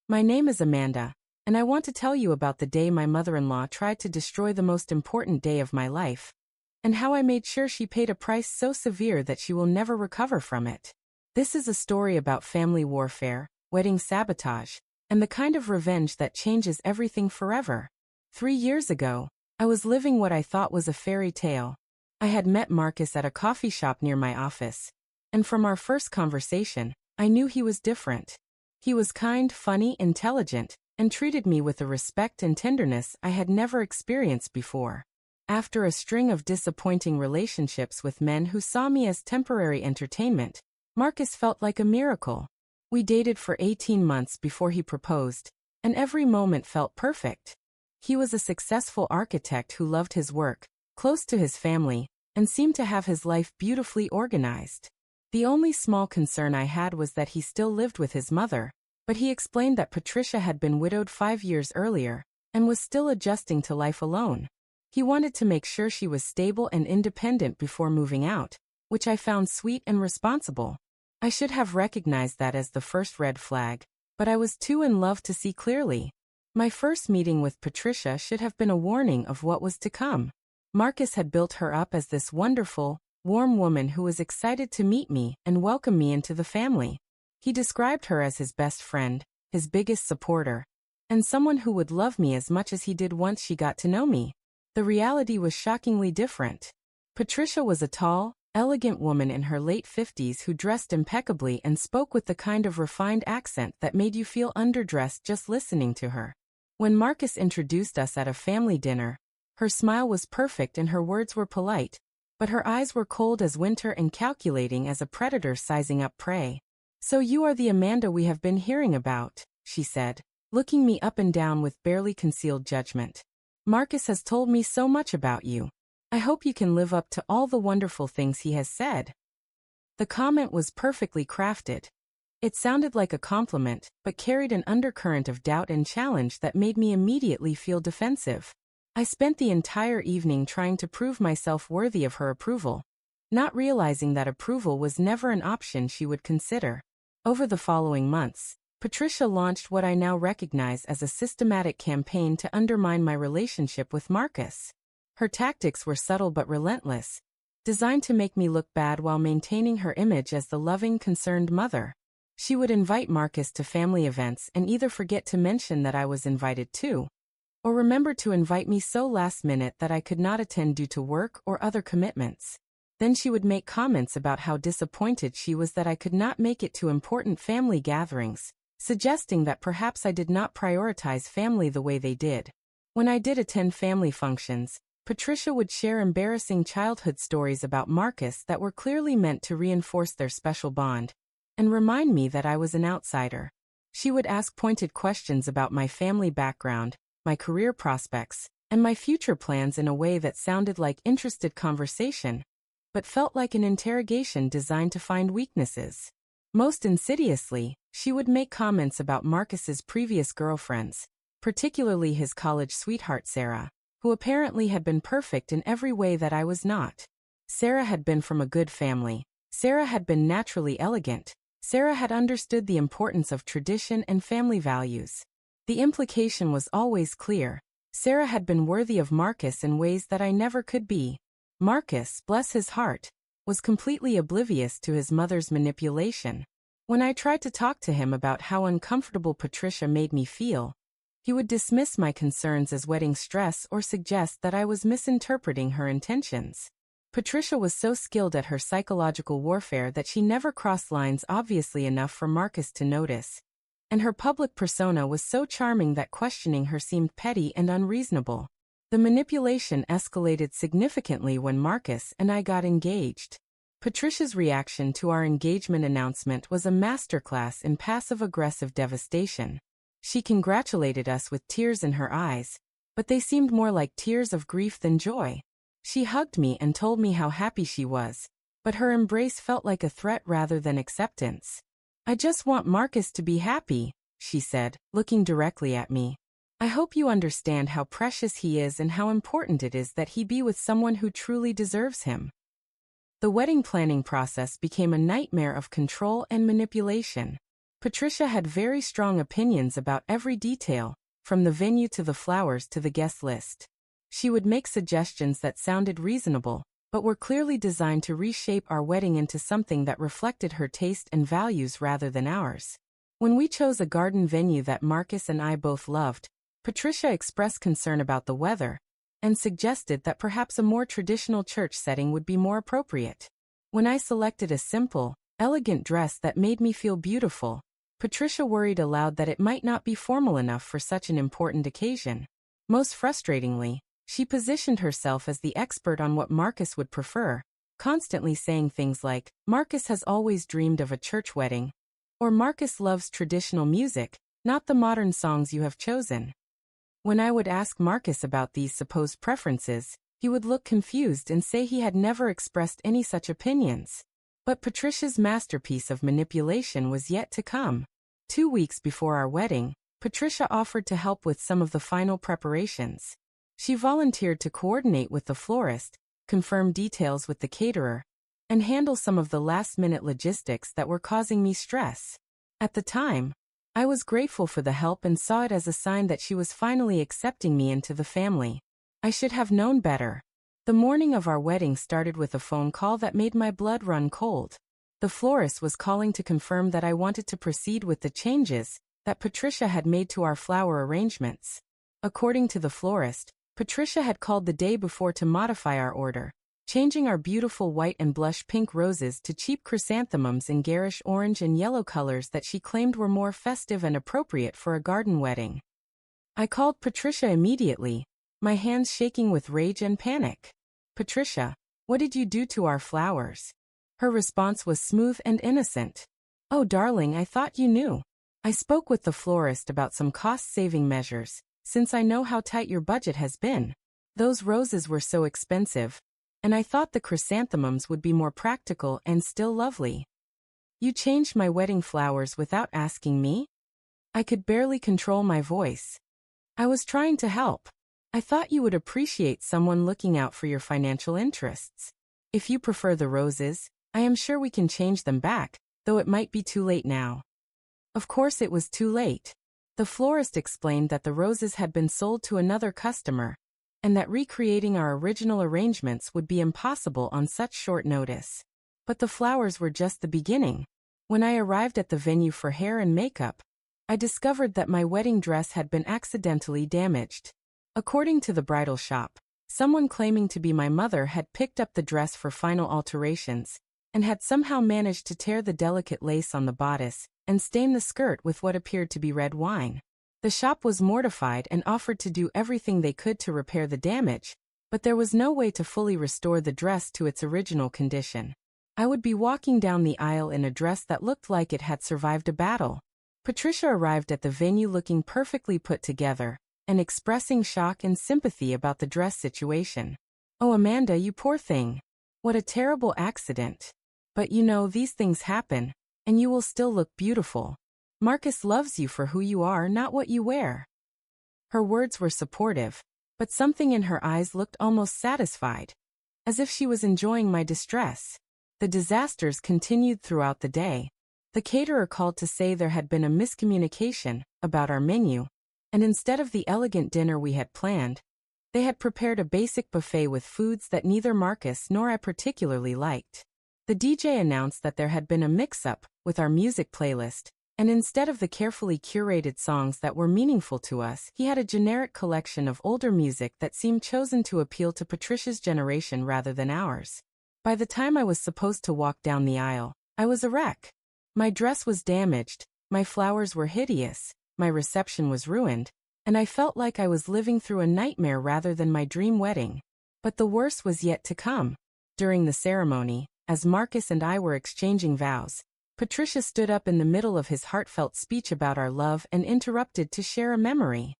My name is Amanda, and I want to tell you about the day my mother-in-law tried to destroy the most important day of my life, and how I made sure she paid a price so severe that she will never recover from it. This is a story about family warfare, wedding sabotage, and the kind of revenge that changes everything forever. 3 years ago, I was living what I thought was a fairy tale. I had met Marcus at a coffee shop near my office, and from our first conversation, I knew he was different. He was kind, funny, intelligent, and treated me with a respect and tenderness I had never experienced before. After a string of disappointing relationships with men who saw me as temporary entertainment, Marcus felt like a miracle. We dated for 18 months before he proposed, and every moment felt perfect. He was a successful architect who loved his work, close to his family, and seemed to have his life beautifully organized. The only small concern I had was that he still lived with his mother, but he explained that Patricia had been widowed 5 years earlier and was still adjusting to life alone. He wanted to make sure she was stable and independent before moving out, which I found sweet and responsible. I should have recognized that as the first red flag, but I was too in love to see clearly. My first meeting with Patricia should have been a warning of what was to come. Marcus had built her up as this wonderful, warm woman who was excited to meet me and welcome me into the family. He described her as his best friend, his biggest supporter, and someone who would love me as much as he did once she got to know me. The reality was shockingly different. Patricia was a tall, elegant woman in her late 50s who dressed impeccably and spoke with the kind of refined accent that made you feel underdressed just listening to her. When Marcus introduced us at a family dinner, her smile was perfect and her words were polite, but her eyes were cold as winter and calculating as a predator sizing up prey. "So you are the Amanda we have been hearing about," she said, looking me up and down with barely concealed judgment. "Marcus has told me so much about you. I hope you can live up to all the wonderful things he has said." The comment was perfectly crafted. It sounded like a compliment, but carried an undercurrent of doubt and challenge that made me immediately feel defensive. I spent the entire evening trying to prove myself worthy of her approval, not realizing that approval was never an option she would consider. Over the following months, Patricia launched what I now recognize as a systematic campaign to undermine my relationship with Marcus. Her tactics were subtle but relentless, designed to make me look bad while maintaining her image as the loving, concerned mother. She would invite Marcus to family events and either forget to mention that I was invited too, or remember to invite me so last minute that I could not attend due to work or other commitments. Then she would make comments about how disappointed she was that I could not make it to important family gatherings, suggesting that perhaps I did not prioritize family the way they did. When I did attend family functions, Patricia would share embarrassing childhood stories about Marcus that were clearly meant to reinforce their special bond and remind me that I was an outsider. She would ask pointed questions about my family background, my career prospects, and my future plans in a way that sounded like interested conversation, but felt like an interrogation designed to find weaknesses. Most insidiously, she would make comments about Marcus's previous girlfriends, particularly his college sweetheart Sarah, who apparently had been perfect in every way that I was not. Sarah had been from a good family. Sarah had been naturally elegant. Sarah had understood the importance of tradition and family values. The implication was always clear. Sarah had been worthy of Marcus in ways that I never could be. Marcus, bless his heart, was completely oblivious to his mother's manipulation. When I tried to talk to him about how uncomfortable Patricia made me feel, he would dismiss my concerns as wedding stress or suggest that I was misinterpreting her intentions. Patricia was so skilled at her psychological warfare that she never crossed lines obviously enough for Marcus to notice. And her public persona was so charming that questioning her seemed petty and unreasonable. The manipulation escalated significantly when Marcus and I got engaged. Patricia's reaction to our engagement announcement was a masterclass in passive-aggressive devastation. She congratulated us with tears in her eyes, but they seemed more like tears of grief than joy. She hugged me and told me how happy she was, but her embrace felt like a threat rather than acceptance. "I just want Marcus to be happy," she said, looking directly at me. "I hope you understand how precious he is and how important it is that he be with someone who truly deserves him." The wedding planning process became a nightmare of control and manipulation. Patricia had very strong opinions about every detail, from the venue to the flowers to the guest list. She would make suggestions that sounded reasonable, but were clearly designed to reshape our wedding into something that reflected her taste and values rather than ours. When we chose a garden venue that Marcus and I both loved, Patricia expressed concern about the weather and suggested that perhaps a more traditional church setting would be more appropriate. When I selected a simple, elegant dress that made me feel beautiful, Patricia worried aloud that it might not be formal enough for such an important occasion. Most frustratingly, she positioned herself as the expert on what Marcus would prefer, constantly saying things like, "Marcus has always dreamed of a church wedding," or "Marcus loves traditional music, not the modern songs you have chosen." When I would ask Marcus about these supposed preferences, he would look confused and say he had never expressed any such opinions. But Patricia's masterpiece of manipulation was yet to come. 2 weeks before our wedding, Patricia offered to help with some of the final preparations. She volunteered to coordinate with the florist, confirm details with the caterer, and handle some of the last-minute logistics that were causing me stress. At the time, I was grateful for the help and saw it as a sign that she was finally accepting me into the family. I should have known better. The morning of our wedding started with a phone call that made my blood run cold. The florist was calling to confirm that I wanted to proceed with the changes that Patricia had made to our flower arrangements. According to the florist, Patricia had called the day before to modify our order, changing our beautiful white and blush pink roses to cheap chrysanthemums in garish orange and yellow colors that she claimed were more festive and appropriate for a garden wedding. I called Patricia immediately, my hands shaking with rage and panic. "Patricia, what did you do to our flowers?" Her response was smooth and innocent. "Oh darling, I thought you knew. I spoke with the florist about some cost-saving measures, since I know how tight your budget has been. Those roses were so expensive, and I thought the chrysanthemums would be more practical and still lovely." "You changed my wedding flowers without asking me?" I could barely control my voice. "I was trying to help. I thought you would appreciate someone looking out for your financial interests. If you prefer the roses, I am sure we can change them back, though it might be too late now." Of course it was too late. The florist explained that the roses had been sold to another customer, and that recreating our original arrangements would be impossible on such short notice. But the flowers were just the beginning. When I arrived at the venue for hair and makeup, I discovered that my wedding dress had been accidentally damaged. According to the bridal shop, someone claiming to be my mother had picked up the dress for final alterations, and had somehow managed to tear the delicate lace on the bodice and stain the skirt with what appeared to be red wine. The shop was mortified and offered to do everything they could to repair the damage, but there was no way to fully restore the dress to its original condition. I would be walking down the aisle in a dress that looked like it had survived a battle. Patricia arrived at the venue looking perfectly put together, and expressing shock and sympathy about the dress situation. "Oh Amanda, you poor thing. What a terrible accident. But you know, these things happen, and you will still look beautiful. Marcus loves you for who you are, not what you wear." Her words were supportive, but something in her eyes looked almost satisfied, as if she was enjoying my distress. The disasters continued throughout the day. The caterer called to say there had been a miscommunication about our menu, and instead of the elegant dinner we had planned, they had prepared a basic buffet with foods that neither Marcus nor I particularly liked. The DJ announced that there had been a mix-up with our music playlist, and instead of the carefully curated songs that were meaningful to us, he had a generic collection of older music that seemed chosen to appeal to Patricia's generation rather than ours. By the time I was supposed to walk down the aisle, I was a wreck. My dress was damaged, my flowers were hideous, my reception was ruined, and I felt like I was living through a nightmare rather than my dream wedding. But the worst was yet to come. During the ceremony, as Marcus and I were exchanging vows, Patricia stood up in the middle of his heartfelt speech about our love and interrupted to share a memory.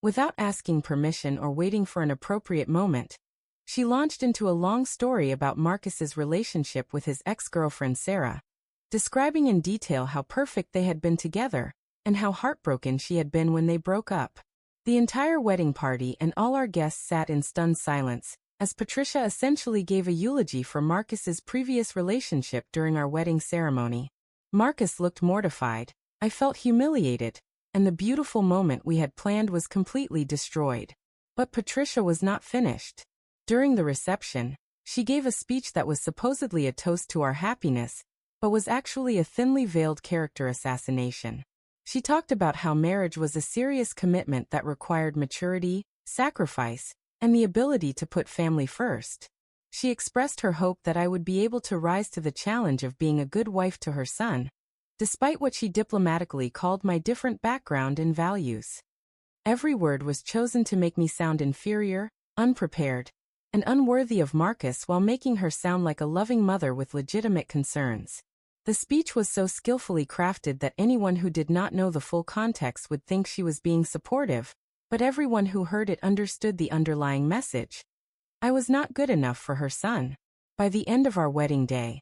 Without asking permission or waiting for an appropriate moment, she launched into a long story about Marcus's relationship with his ex-girlfriend Sarah, describing in detail how perfect they had been together, and how heartbroken she had been when they broke up. The entire wedding party and all our guests sat in stunned silence, as Patricia essentially gave a eulogy for Marcus's previous relationship during our wedding ceremony. Marcus looked mortified, I felt humiliated, and the beautiful moment we had planned was completely destroyed. But Patricia was not finished. During the reception, she gave a speech that was supposedly a toast to our happiness, but was actually a thinly veiled character assassination. She talked about how marriage was a serious commitment that required maturity, sacrifice, and the ability to put family first. She expressed her hope that I would be able to rise to the challenge of being a good wife to her son, despite what she diplomatically called my different background and values. Every word was chosen to make me sound inferior, unprepared, and unworthy of Marcus while making her sound like a loving mother with legitimate concerns. The speech was so skillfully crafted that anyone who did not know the full context would think she was being supportive, but everyone who heard it understood the underlying message. I was not good enough for her son. By the end of our wedding day,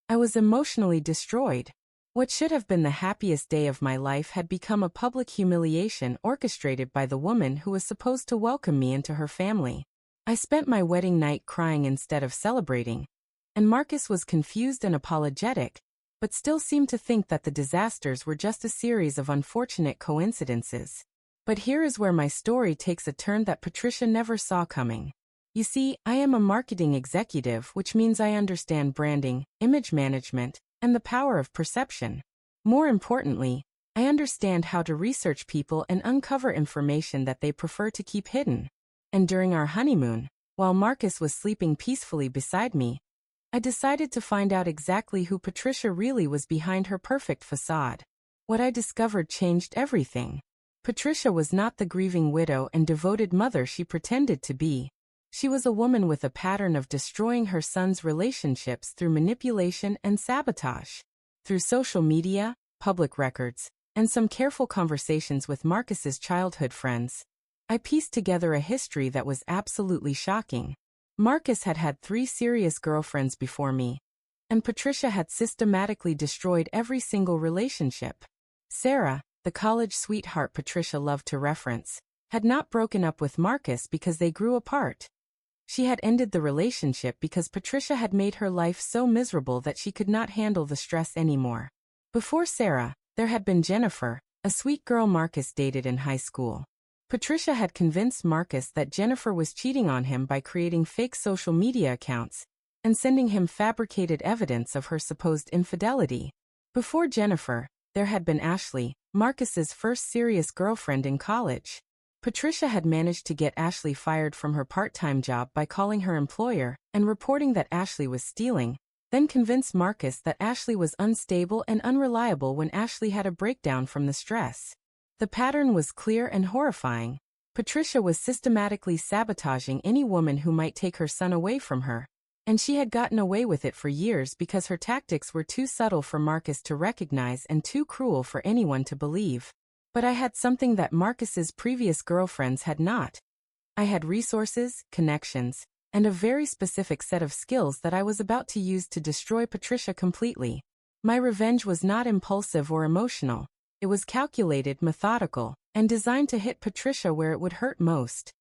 I was emotionally destroyed. What should have been the happiest day of my life had become a public humiliation orchestrated by the woman who was supposed to welcome me into her family. I spent my wedding night crying instead of celebrating, and Marcus was confused and apologetic, but still seemed to think that the disasters were just a series of unfortunate coincidences. But here is where my story takes a turn that Patricia never saw coming. You see, I am a marketing executive, which means I understand branding, image management, and the power of perception. More importantly, I understand how to research people and uncover information that they prefer to keep hidden. And during our honeymoon, while Marcus was sleeping peacefully beside me, I decided to find out exactly who Patricia really was behind her perfect facade. What I discovered changed everything. Patricia was not the grieving widow and devoted mother she pretended to be. She was a woman with a pattern of destroying her son's relationships through manipulation and sabotage. Through social media, public records, and some careful conversations with Marcus's childhood friends, I pieced together a history that was absolutely shocking. Marcus had had 3 serious girlfriends before me, and Patricia had systematically destroyed every single relationship. Sarah, the college sweetheart Patricia loved to reference, had not broken up with Marcus because they grew apart. She had ended the relationship because Patricia had made her life so miserable that she could not handle the stress anymore. Before Sarah, there had been Jennifer, a sweet girl Marcus dated in high school. Patricia had convinced Marcus that Jennifer was cheating on him by creating fake social media accounts and sending him fabricated evidence of her supposed infidelity. Before Jennifer, there had been Ashley, Marcus's first serious girlfriend in college. Patricia had managed to get Ashley fired from her part-time job by calling her employer and reporting that Ashley was stealing, then convinced Marcus that Ashley was unstable and unreliable when Ashley had a breakdown from the stress. The pattern was clear and horrifying. Patricia was systematically sabotaging any woman who might take her son away from her, and she had gotten away with it for years because her tactics were too subtle for Marcus to recognize and too cruel for anyone to believe. But I had something that Marcus's previous girlfriends had not. I had resources, connections, and a very specific set of skills that I was about to use to destroy Patricia completely. My revenge was not impulsive or emotional. It was calculated, methodical, and designed to hit Patricia where it would hurt most.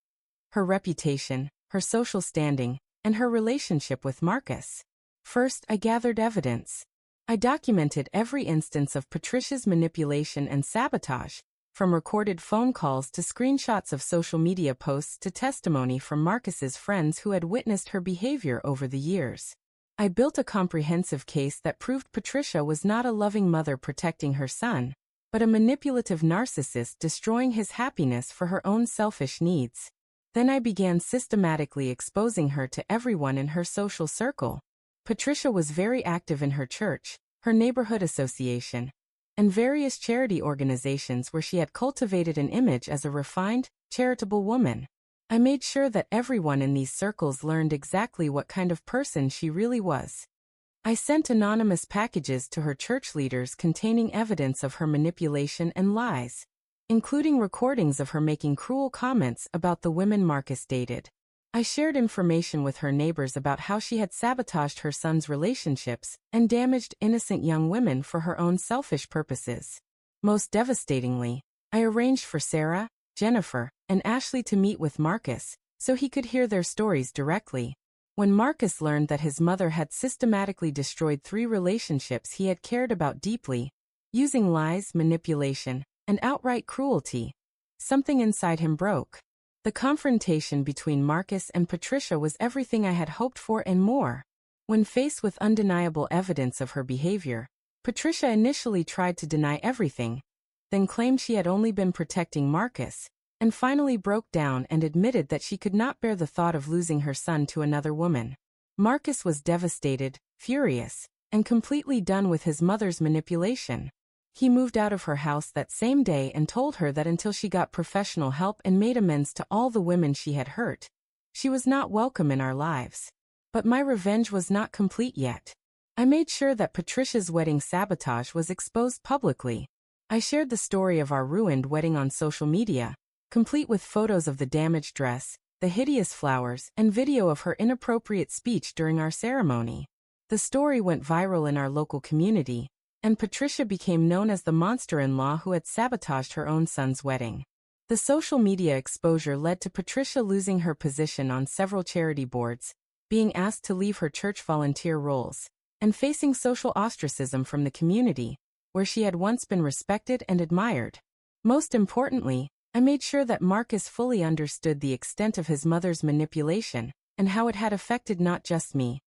Her reputation, her social standing, and her relationship with Marcus. First, I gathered evidence. I documented every instance of Patricia's manipulation and sabotage, from recorded phone calls to screenshots of social media posts to testimony from Marcus's friends who had witnessed her behavior over the years. I built a comprehensive case that proved Patricia was not a loving mother protecting her son, but a manipulative narcissist destroying his happiness for her own selfish needs. Then I began systematically exposing her to everyone in her social circle. Patricia was very active in her church, her neighborhood association, and various charity organizations where she had cultivated an image as a refined, charitable woman. I made sure that everyone in these circles learned exactly what kind of person she really was. I sent anonymous packages to her church leaders containing evidence of her manipulation and lies, including recordings of her making cruel comments about the women Marcus dated. I shared information with her neighbors about how she had sabotaged her son's relationships and damaged innocent young women for her own selfish purposes. Most devastatingly, I arranged for Sarah, Jennifer, and Ashley to meet with Marcus so he could hear their stories directly. When Marcus learned that his mother had systematically destroyed 3 relationships he had cared about deeply, using lies, manipulation, and outright cruelty. Something inside him broke. The confrontation between Marcus and Patricia was everything I had hoped for and more. When faced with undeniable evidence of her behavior, Patricia initially tried to deny everything, then claimed she had only been protecting Marcus, and finally broke down and admitted that she could not bear the thought of losing her son to another woman. Marcus was devastated, furious, and completely done with his mother's manipulation. He moved out of her house that same day and told her that until she got professional help and made amends to all the women she had hurt, she was not welcome in our lives. But my revenge was not complete yet. I made sure that Patricia's wedding sabotage was exposed publicly. I shared the story of our ruined wedding on social media, complete with photos of the damaged dress, the hideous flowers, and video of her inappropriate speech during our ceremony. The story went viral in our local community, and Patricia became known as the monster-in-law who had sabotaged her own son's wedding. The social media exposure led to Patricia losing her position on several charity boards, being asked to leave her church volunteer roles, and facing social ostracism from the community, where she had once been respected and admired. Most importantly, I made sure that Marcus fully understood the extent of his mother's manipulation and how it had affected not just me,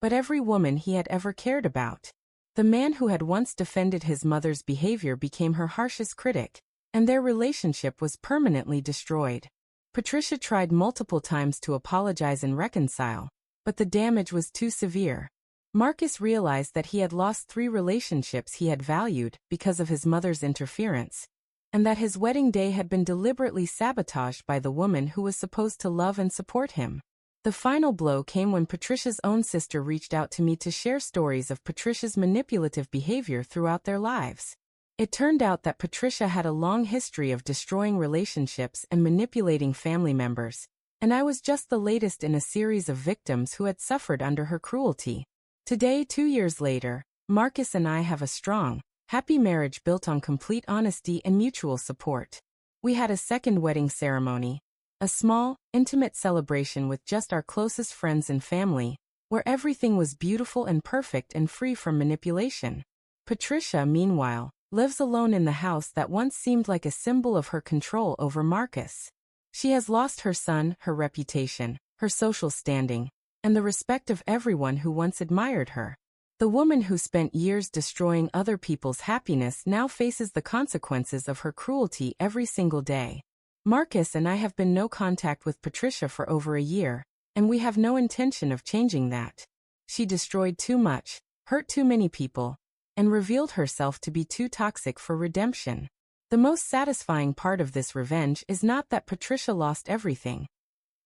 but every woman he had ever cared about. The man who had once defended his mother's behavior became her harshest critic, and their relationship was permanently destroyed. Patricia tried multiple times to apologize and reconcile, but the damage was too severe. Marcus realized that he had lost 3 relationships he had valued because of his mother's interference, and that his wedding day had been deliberately sabotaged by the woman who was supposed to love and support him. The final blow came when Patricia's own sister reached out to me to share stories of Patricia's manipulative behavior throughout their lives. It turned out that Patricia had a long history of destroying relationships and manipulating family members, and I was just the latest in a series of victims who had suffered under her cruelty. Today, 2 years later, Marcus and I have a strong, happy marriage built on complete honesty and mutual support. We had a second wedding ceremony, a small, intimate celebration with just our closest friends and family, where everything was beautiful and perfect and free from manipulation. Patricia, meanwhile, lives alone in the house that once seemed like a symbol of her control over Marcus. She has lost her son, her reputation, her social standing, and the respect of everyone who once admired her. The woman who spent years destroying other people's happiness now faces the consequences of her cruelty every single day. Marcus and I have been no contact with Patricia for over a year, and we have no intention of changing that. She destroyed too much, hurt too many people, and revealed herself to be too toxic for redemption. The most satisfying part of this revenge is not that Patricia lost everything.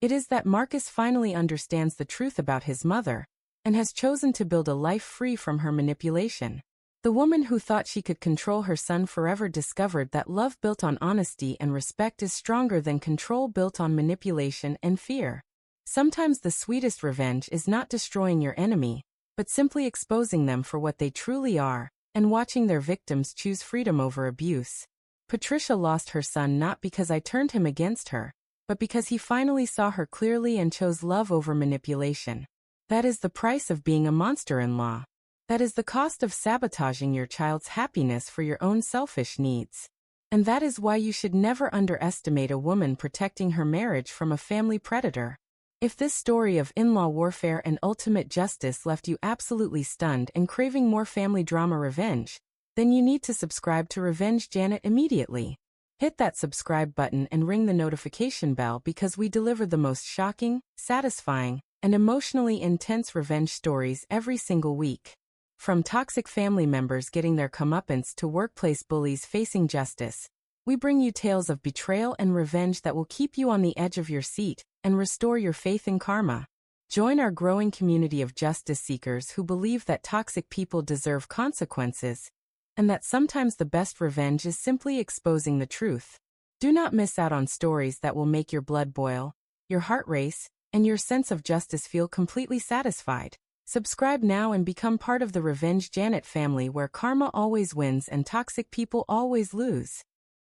It is that Marcus finally understands the truth about his mother, and has chosen to build a life free from her manipulation. The woman who thought she could control her son forever discovered that love built on honesty and respect is stronger than control built on manipulation and fear. Sometimes the sweetest revenge is not destroying your enemy, but simply exposing them for what they truly are, and watching their victims choose freedom over abuse. Patricia lost her son not because I turned him against her, but because he finally saw her clearly and chose love over manipulation. That is the price of being a monster-in-law. That is the cost of sabotaging your child's happiness for your own selfish needs. And that is why you should never underestimate a woman protecting her marriage from a family predator. If this story of in-law warfare and ultimate justice left you absolutely stunned and craving more family drama revenge, then you need to subscribe to Revenge Janet immediately. Hit that subscribe button and ring the notification bell because we deliver the most shocking, satisfying, and emotionally intense revenge stories every single week. From toxic family members getting their comeuppance to workplace bullies facing justice, we bring you tales of betrayal and revenge that will keep you on the edge of your seat and restore your faith in karma. Join our growing community of justice seekers who believe that toxic people deserve consequences, and that sometimes the best revenge is simply exposing the truth. Do not miss out on stories that will make your blood boil, your heart race, and your sense of justice feel completely satisfied. Subscribe now and become part of the Revenge Janet family where karma always wins and toxic people always lose.